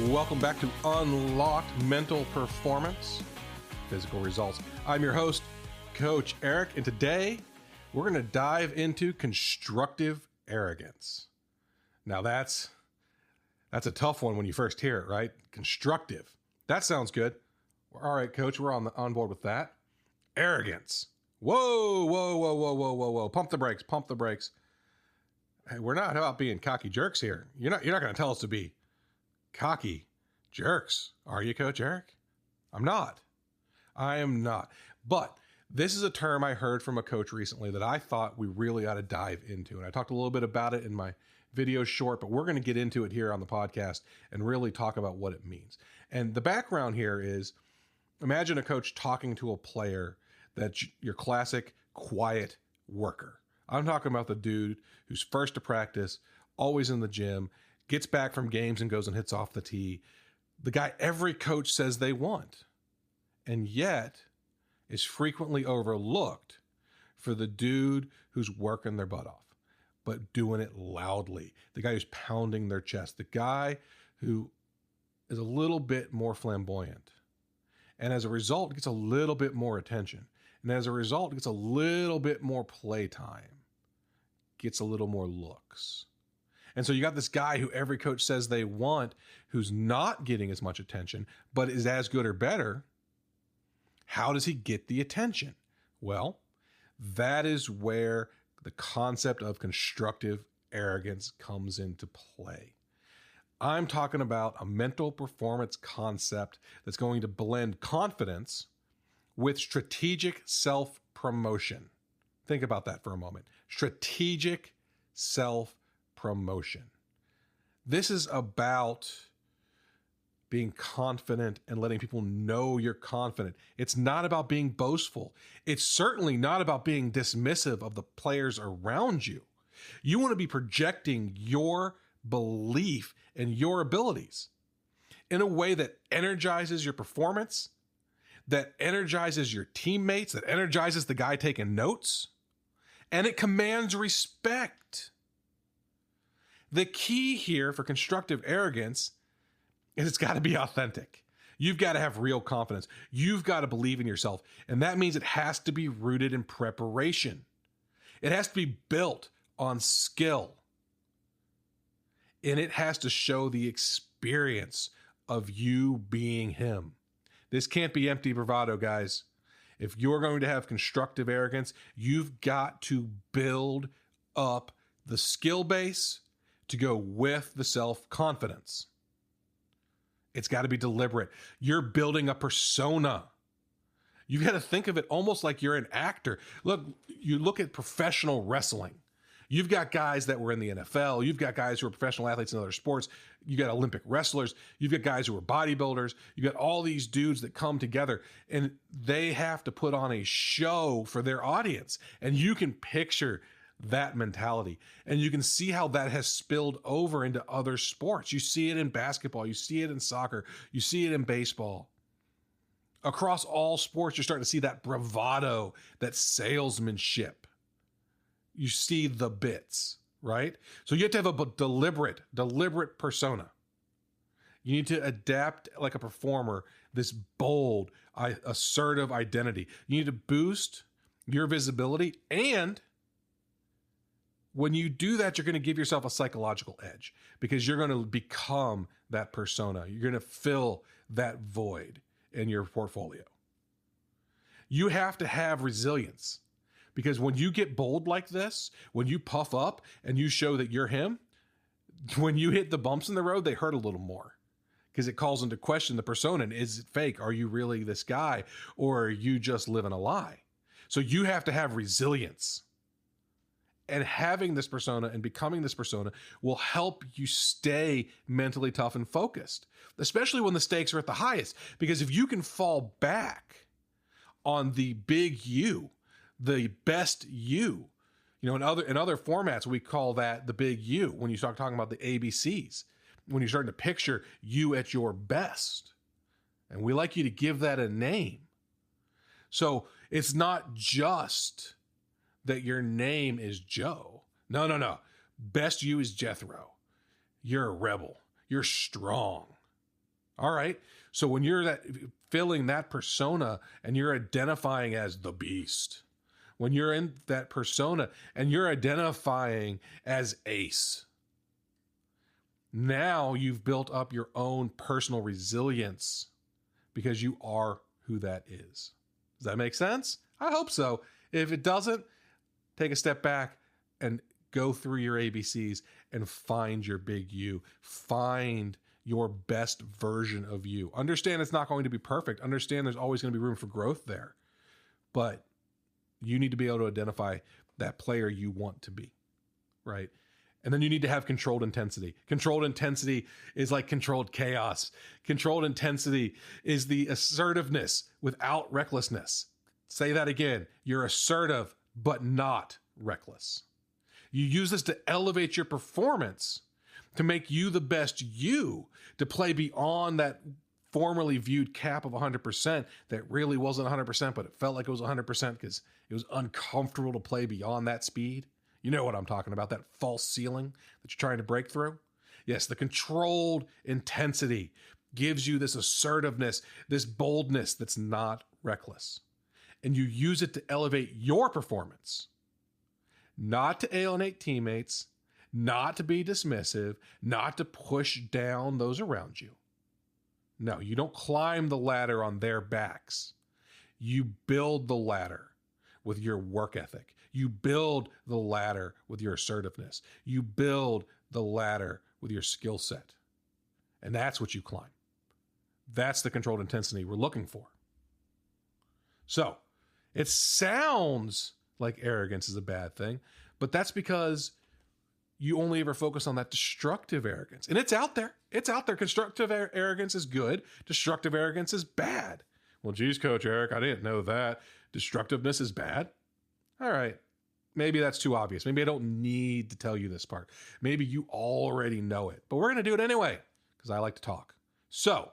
Welcome back to Unlocked Mental Performance, Physical Results. I'm your host, Coach Eric, and today we're going to dive into constructive arrogance. Now that's a tough one when you first hear it, right? Constructive. That sounds good. All right, Coach, we're on board with that. Arrogance. Whoa. Pump the brakes. Hey, we're not about being cocky jerks here. You're not going to tell us to be cocky jerks, are you, Coach Eric? I am not. But this is a term I heard from a coach recently that I thought we really ought to dive into. And I talked a little bit about it in my video short, but we're going to get into it here on the podcast and really talk about what it means. And the background here is, imagine a coach talking to a player that's your classic quiet worker. I'm talking about the dude who's first to practice, always in the gym, gets back from games and goes and hits off the tee. The guy every coach says they want, and yet is frequently overlooked for the dude who's working their butt off, but doing it loudly. The guy who's pounding their chest. The guy who is a little bit more flamboyant. And as a result, gets a little bit more attention. And as a result, gets a little bit more playtime. Gets a little more looks. And so you got this guy who every coach says they want, who's not getting as much attention, but is as good or better. How does he get the attention? Well, that is where the concept of constructive arrogance comes into play. I'm talking about a mental performance concept that's going to blend confidence with strategic self-promotion. Think about that for a moment. Strategic self-promotion. This is about being confident and letting people know you're confident. It's not about being boastful. It's certainly not about being dismissive of the players around you. You want to be projecting your belief in your abilities in a way that energizes your performance, that energizes your teammates, that energizes the guy taking notes, and it commands respect. The key here for constructive arrogance is it's got to be authentic. You've got to have real confidence. You've got to believe in yourself. And that means it has to be rooted in preparation. It has to be built on skill. And it has to show the experience of you being him. This can't be empty bravado, guys. If you're going to have constructive arrogance, you've got to build up the skill base to go with the self-confidence. It's got to be deliberate. You're building a persona. You've got to think of it almost like you're an actor. Look, you look at professional wrestling. You've got guys that were in the NFL. You've got guys who are professional athletes in other sports. You got Olympic wrestlers. You've got guys who are bodybuilders. You've got all these dudes that come together and they have to put on a show for their audience. And you can picture that mentality. And you can see how that has spilled over into other sports. You see it in basketball. You see it in soccer. You see it in baseball. Across all sports, you're starting to see that bravado, that salesmanship. You see the bits, right? So you have to have a deliberate persona. You need to adapt like a performer, this bold, assertive identity. You need to boost your visibility, and when you do that, you're going to give yourself a psychological edge because you're going to become that persona. You're going to fill that void in your portfolio. You have to have resilience because when you get bold like this, when you puff up and you show that you're him, when you hit the bumps in the road, they hurt a little more because it calls into question the persona. And is it fake? Are you really this guy, or are you just living a lie? So you have to have resilience. And having this persona and becoming this persona will help you stay mentally tough and focused, especially when the stakes are at the highest. Because if you can fall back on the big you, the best you, in other formats, we call that the big you. When you start talking about the ABCs, when you're starting to picture you at your best, and we like you to give that a name. So it's not just that your name is Joe. No. Best you is Jethro. You're a rebel. You're strong. All right. So when you're filling that persona and you're identifying as the beast, when you're in that persona and you're identifying as Ace, now you've built up your own personal resilience because you are who that is. Does that make sense? I hope so. If it doesn't, take a step back and go through your ABCs and find your big you. Find your best version of you. Understand it's not going to be perfect. Understand there's always going to be room for growth there. But you need to be able to identify that player you want to be, right? And then you need to have controlled intensity. Controlled intensity is like controlled chaos. Controlled intensity is the assertiveness without recklessness. Say that again. You're assertive, but not reckless. You use this to elevate your performance, to make you the best you, to play beyond that formerly viewed cap of 100% that really wasn't 100%, but it felt like it was 100% because it was uncomfortable to play beyond that speed. You know what I'm talking about, that false ceiling that you're trying to break through. Yes, the controlled intensity gives you this assertiveness, this boldness that's not reckless. And you use it to elevate your performance, not to alienate teammates, not to be dismissive, not to push down those around you. No, you don't climb the ladder on their backs. You build the ladder with your work ethic. You build the ladder with your assertiveness. You build the ladder with your skill set. And that's what you climb. That's the controlled intensity we're looking for. So, it sounds like arrogance is a bad thing, but that's because you only ever focus on that destructive arrogance. And it's out there. It's out there. Constructive arrogance is good. Destructive arrogance is bad. Well, geez, Coach Eric, I didn't know that. Destructiveness is bad. All right. Maybe that's too obvious. Maybe I don't need to tell you this part. Maybe you already know it, but we're going to do it anyway because I like to talk. So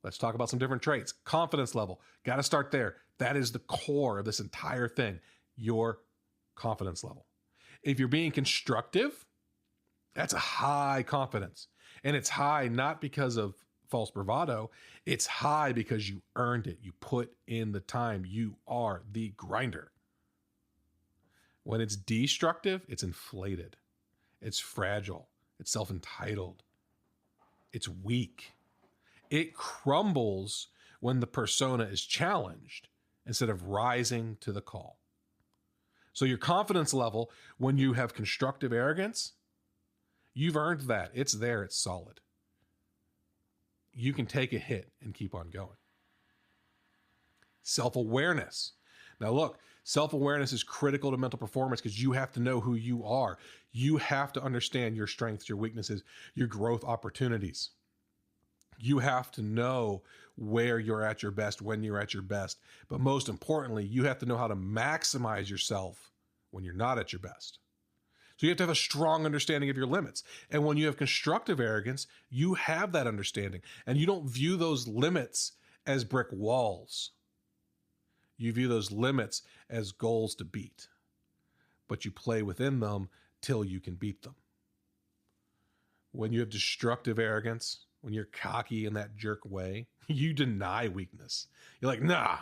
let's talk about some different traits. Confidence level. Got to start there. That is the core of this entire thing. Your confidence level. If you're being constructive, that's a high confidence. And it's high not because of false bravado. It's high because you earned it. You put in the time. You are the grinder. When it's destructive, it's inflated. It's fragile. It's self-entitled. It's weak. It crumbles when the persona is challenged instead of rising to the call. So your confidence level, when you have constructive arrogance, you've earned that. It's there. It's solid. You can take a hit and keep on going. Self-awareness. Now look, self-awareness is critical to mental performance because you have to know who you are. You have to understand your strengths, your weaknesses, your growth opportunities. You have to know where you're at your best, when you're at your best. But most importantly, you have to know how to maximize yourself when you're not at your best. So you have to have a strong understanding of your limits. And when you have constructive arrogance, you have that understanding. And you don't view those limits as brick walls. You view those limits as goals to beat. But you play within them till you can beat them. When you have destructive arrogance, when you're cocky in that jerk way, you deny weakness. You're like, nah,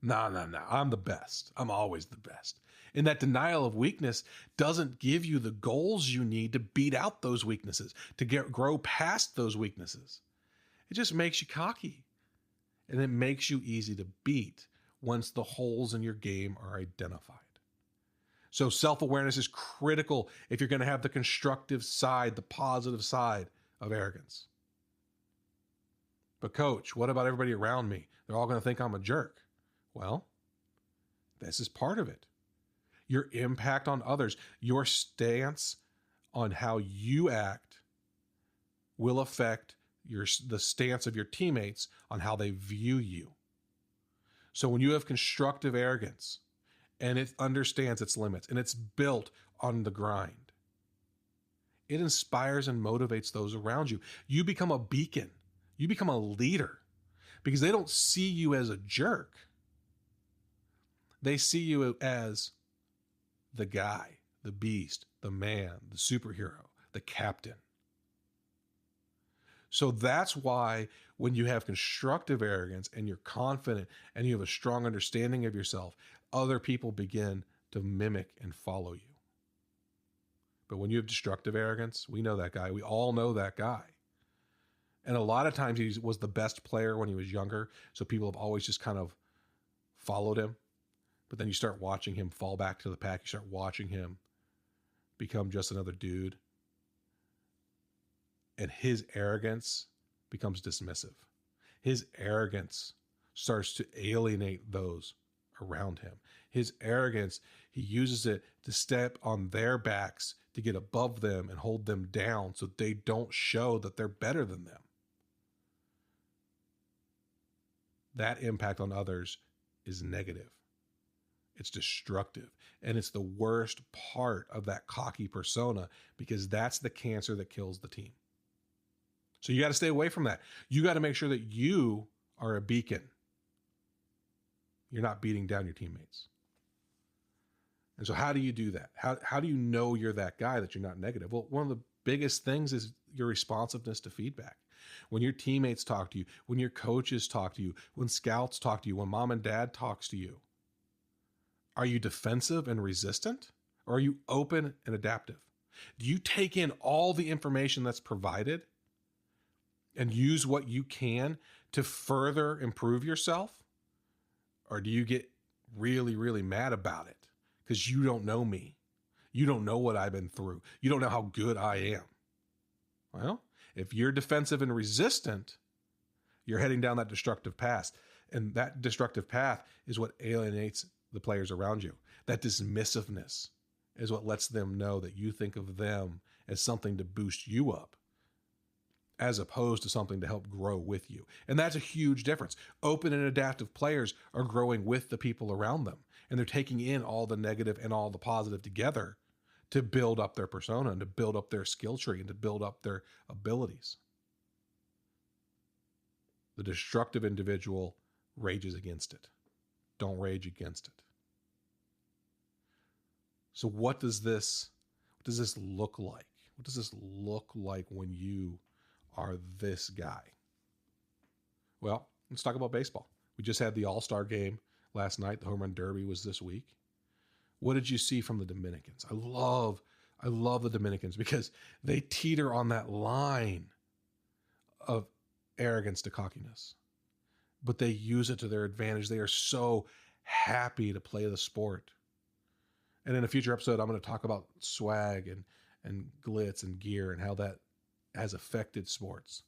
I'm the best. I'm always the best. And that denial of weakness doesn't give you the goals you need to beat out those weaknesses, to grow past those weaknesses. It just makes you cocky. And it makes you easy to beat once the holes in your game are identified. So self-awareness is critical if you're going to have the constructive side, the positive side of arrogance. But coach, what about everybody around me? They're all going to think I'm a jerk. Well, this is part of it. Your impact on others, your stance on how you act will affect the stance of your teammates on how they view you. So when you have constructive arrogance and it understands its limits and it's built on the grind, it inspires and motivates those around you. You become a beacon. You become a leader because they don't see you as a jerk. They see you as the guy, the beast, the man, the superhero, the captain. So that's why When you have constructive arrogance and you're confident and you have a strong understanding of yourself, other people begin to mimic and follow you. But when you have destructive arrogance, we know that guy. We all know that guy. And a lot of times he was the best player when he was younger, so people have always just kind of followed him. But then you start watching him fall back to the pack. You start watching him become just another dude. And his arrogance becomes dismissive. His arrogance starts to alienate those around him. His arrogance, he uses it to step on their backs to get above them and hold them down so they don't show that they're better than them. That impact on others is negative. It's destructive. And it's the worst part of that cocky persona because that's the cancer that kills the team. So you got to stay away from that. You got to make sure that you are a beacon. You're not beating down your teammates. And so how do you do that? How do you know you're that guy, that you're not negative? Well, one of the biggest things is your responsiveness to feedback. When your teammates talk to you, when your coaches talk to you, when scouts talk to you, when mom and dad talks to you, are you defensive and resistant, or are you open and adaptive? Do you take in all the information that's provided and use what you can to further improve yourself? Or do you get really, really mad about it because you don't know me? You don't know what I've been through. You don't know how good I am. Well, if you're defensive and resistant, you're heading down that destructive path. And that destructive path is what alienates the players around you. That dismissiveness is what lets them know that you think of them as something to boost you up, as opposed to something to help grow with you. And that's a huge difference. Open and adaptive players are growing with the people around them, and they're taking in all the negative and all the positive together to build up their persona and to build up their skill tree and to build up their abilities. The destructive individual rages against it. Don't rage against it. So what does this look like? What does this look like when you are this guy? Well, let's talk about baseball. We just had the All-Star game last night. The Home Run Derby was this week. What did you see from the Dominicans? I love the Dominicans because they teeter on that line of arrogance to cockiness, but they use it to their advantage. They are so happy to play the sport. And in a future episode, I'm going to talk about swag and glitz and gear and how that has affected sports.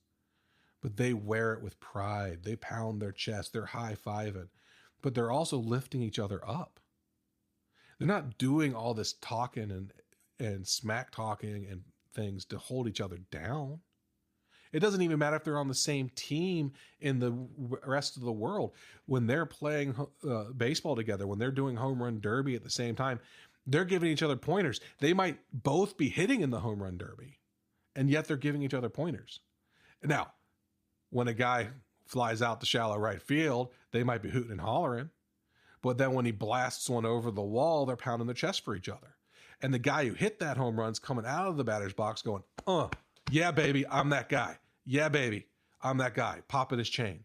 But they wear it with pride. They pound their chest. They're high-fiving. But they're also lifting each other up. They're not doing all this talking and smack talking and things to hold each other down. It doesn't even matter if they're on the same team in the rest of the world. When they're playing baseball together, when they're doing home run derby at the same time, they're giving each other pointers. They might both be hitting in the home run derby, and yet they're giving each other pointers. Now, when a guy flies out to shallow right field, they might be hooting and hollering. But then when he blasts one over the wall, they're pounding their chest for each other. And the guy who hit that home run's coming out of the batter's box going, yeah, baby, I'm that guy. Yeah, baby, I'm that guy. Popping his chain.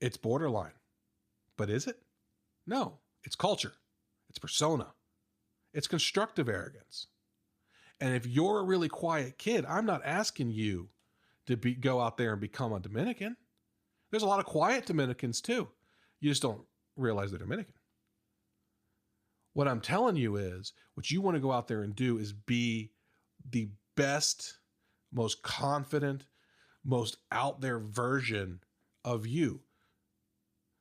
It's borderline. But is it? No, it's culture. It's persona. It's constructive arrogance. And if you're a really quiet kid, I'm not asking you to go out there and become a Dominican. There's a lot of quiet Dominicans too. You just don't realize they're Dominican. What I'm telling you is, what you want to go out there and do is be the best, most confident, most out there version of you.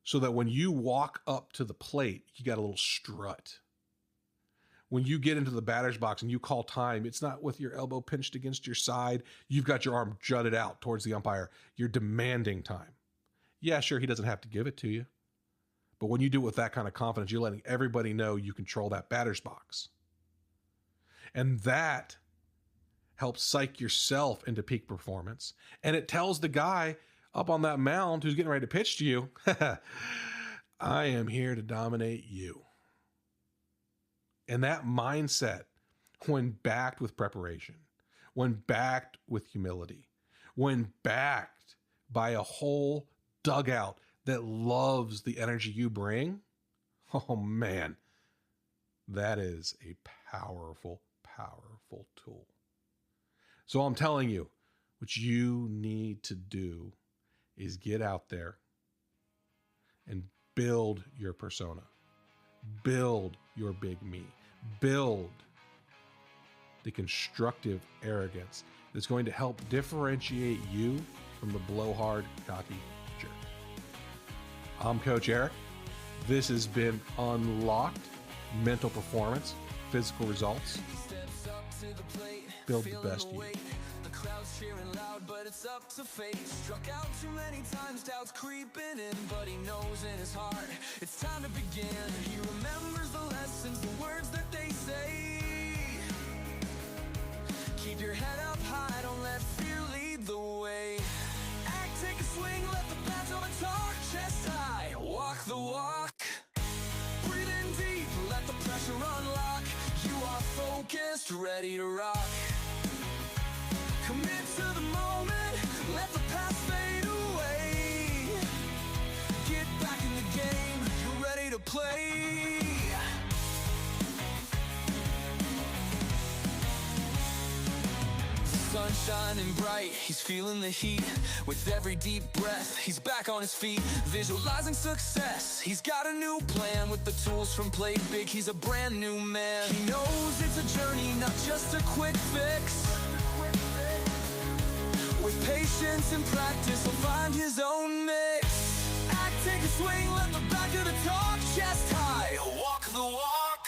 So that when you walk up to the plate, you got a little strut. When you get into the batter's box and you call time, it's not with your elbow pinched against your side. You've got your arm jutted out towards the umpire. You're demanding time. Yeah, sure, he doesn't have to give it to you. But when you do it with that kind of confidence, you're letting everybody know you control that batter's box. And that helps psych yourself into peak performance. And it tells the guy up on that mound who's getting ready to pitch to you, I am here to dominate you. And that mindset, when backed with preparation, when backed with humility, when backed by a whole dugout that loves the energy you bring, oh man, that is a powerful, powerful tool. So I'm telling you, what you need to do is get out there and build your persona, build your big me, build the constructive arrogance that's going to help differentiate you from the blowhard, cocky jerk. I'm Coach Eric. This has been Unlocked Mental Performance, Physical Results. Build the best you. The crowd's cheering loud, but it's up to fate. Struck out too many times, doubts creeping in, but he knows in his heart it's time to begin. He remembers the lessons, the words that they say. Keep your head up high, don't let fear lead the way. Act, take a swing, let the baton talk. Chest high, walk the walk. Breathe in deep, let the pressure unlock. You are focused, ready to rock. Commit to the moment, let the past fade away. Get back in the game, you're ready to play. Sun shining bright, he's feeling the heat. With every deep breath, he's back on his feet. Visualizing success, he's got a new plan. With the tools from Play Big, he's a brand new man. He knows it's a journey, not just a quick fix. With patience and practice, he'll find his own mix. Act, take a swing, let the back of the talk. Chest high, walk the walk.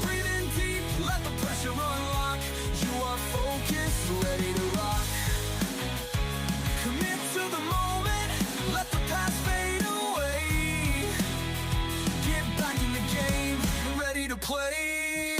Breathe in deep, let the pressure unlock. You are focused, ready to rock. Commit to the moment, let the past fade away. Get back in the game, you're ready to play.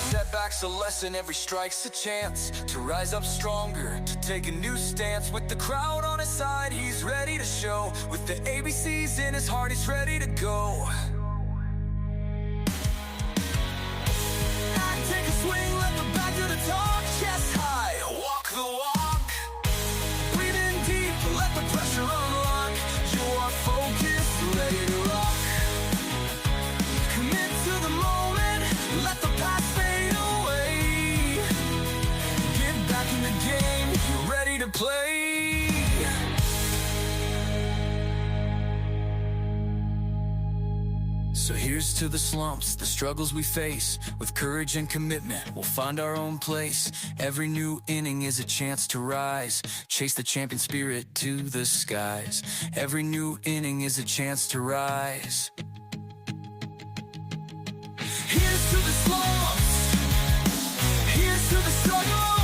Setback's a lesson, every strike's a chance to rise up stronger, to take a new stance. With the crowd on his side, he's ready to show. With the ABCs in his heart, he's ready to go. Act, take a swing, let the back of the talk. Chest high, walk the walk. Breathe in deep, let the pressure unlock. You are focused, ready to rock. Commit to the moment, let the past fade away. Get back in the game, you're ready to play. So here's to the slumps, the struggles we face. With courage and commitment, we'll find our own place. Every new inning is a chance to rise. Chase the champion spirit to the skies. Every new inning is a chance to rise. Here's to the slumps, here's to the struggle.